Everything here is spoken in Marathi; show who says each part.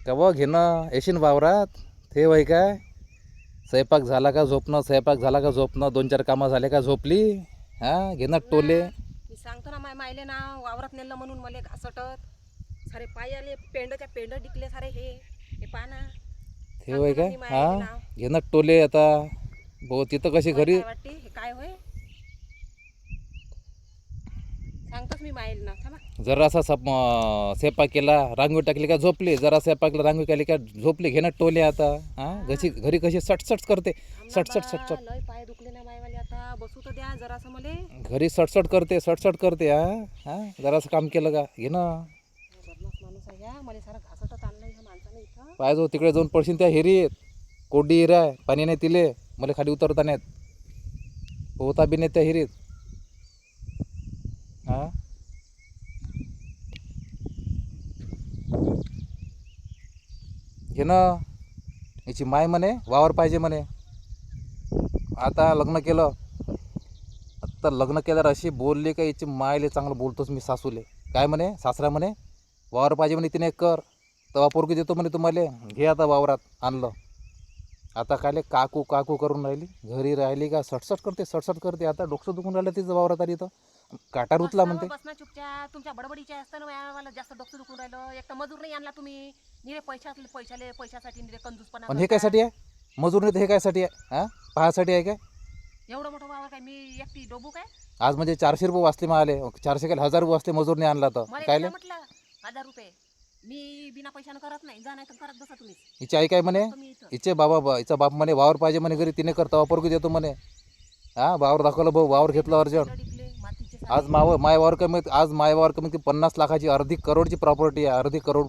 Speaker 1: कवा घेणं येशील वावरात ते वय काय स्वयंपाक झाला का झोपणं स्वयंपाक झाला का झोपणं 2-4 कामं झाले का झोपली हां घेणं टोले.
Speaker 2: मी सांगतो ना मायले ना वावरात नेलं म्हणून मला घासटत सारे पाय आले पेंडच्या पेंड डिकले सारे हे पहा ना.
Speaker 1: ते वय
Speaker 2: सांगतो ना
Speaker 1: काय
Speaker 2: मी मायले
Speaker 1: हां
Speaker 2: नाव.
Speaker 1: घेणं टोले आता भाऊ तिथं कशी
Speaker 2: होय
Speaker 1: घरी
Speaker 2: काय वाटते हे काय होय सांगतोच मी मायले ना थांबा.
Speaker 1: जरासा स्वयंपाक केला रांगोळी टाकली का झोपली जरा स्वयंपाकला रांगोळी केली का झोपली घेणं टोले आता हां घरी कशी सटसट करते सटसट सटसट
Speaker 2: लय पाय दुखले ना मायवाले आता बसू तर द्या जरासं मले.
Speaker 1: घरी सटसट करते हां जरासं काम केलं का घेणं
Speaker 2: बदमाश माणूस आहे या मला सारं घासटत आणलं ह्या माणसाने इथं.
Speaker 1: पाहिजे तिकडे जाऊन पडशील त्या हिरीत कोरडी हिरा आहे पाणी नाही तिले मला खाली उतरता नाहीत पोहता बी नाही त्या हिरीत हां घेणं याची माय म्हणे वावर पाहिजे म्हणे आता लग्न केलं आता लग्न केल्यावर अशी बोलली का याची मायले चांगलं बोलतोच मी सासूले काय म्हणे सासरा म्हणे वावर पाहिजे म्हणे 3 एकर तेव्हा पोरगी देतो म्हणे तुम्हाला घे आता वावरात आणलं आता कायले काकू काकू करून राहिली घरी राहिली का सटसट करते आता डोकं दुखून राहिलं तिचं वावरात आली तर काटा रुतला म्हणते.
Speaker 2: बस ना चुपचाप तुमच्या बडबडीच्या असताना मला जास्त डोकं दुखून राहिलं. एक तर मजूर नाही आणला तुम्ही निरे पैशासाठी निरे कंजूसपणा
Speaker 1: पण हे
Speaker 2: करता.
Speaker 1: कायसाठी आहे मजूर नाही तर हे कायसाठी आहे हां पाहासाठी आहे काय
Speaker 2: एवढं मोठं वावर काय मी एकटी डोबू काय
Speaker 1: आज म्हणजे 400 रुपये वाचले मला 400 काय 1000 रुपये वाचले मजूरने आणला तर
Speaker 2: मला
Speaker 1: कायले
Speaker 2: म्हटलं 1000 रुपये मी बिना पैशानं करत नाही जा नाही तर करत बसा तुम्ही.
Speaker 1: हिची आई काय म्हणे
Speaker 2: तुम्ही इथं
Speaker 1: हिचे हिचा बाप म्हणे वावर पाहिजे म्हणे घरी 3 एकर तेव्हा पोरगी देतो म्हणे हां वावर दाखवलं भाऊ वावर घेतलं अर्जंट
Speaker 2: डिकले मातीचे
Speaker 1: आज माय वावर कमी आज माय वावर कमी 50 लाखाची अर्धी करोडची प्रॉपर्टी आहे अर्धी करोड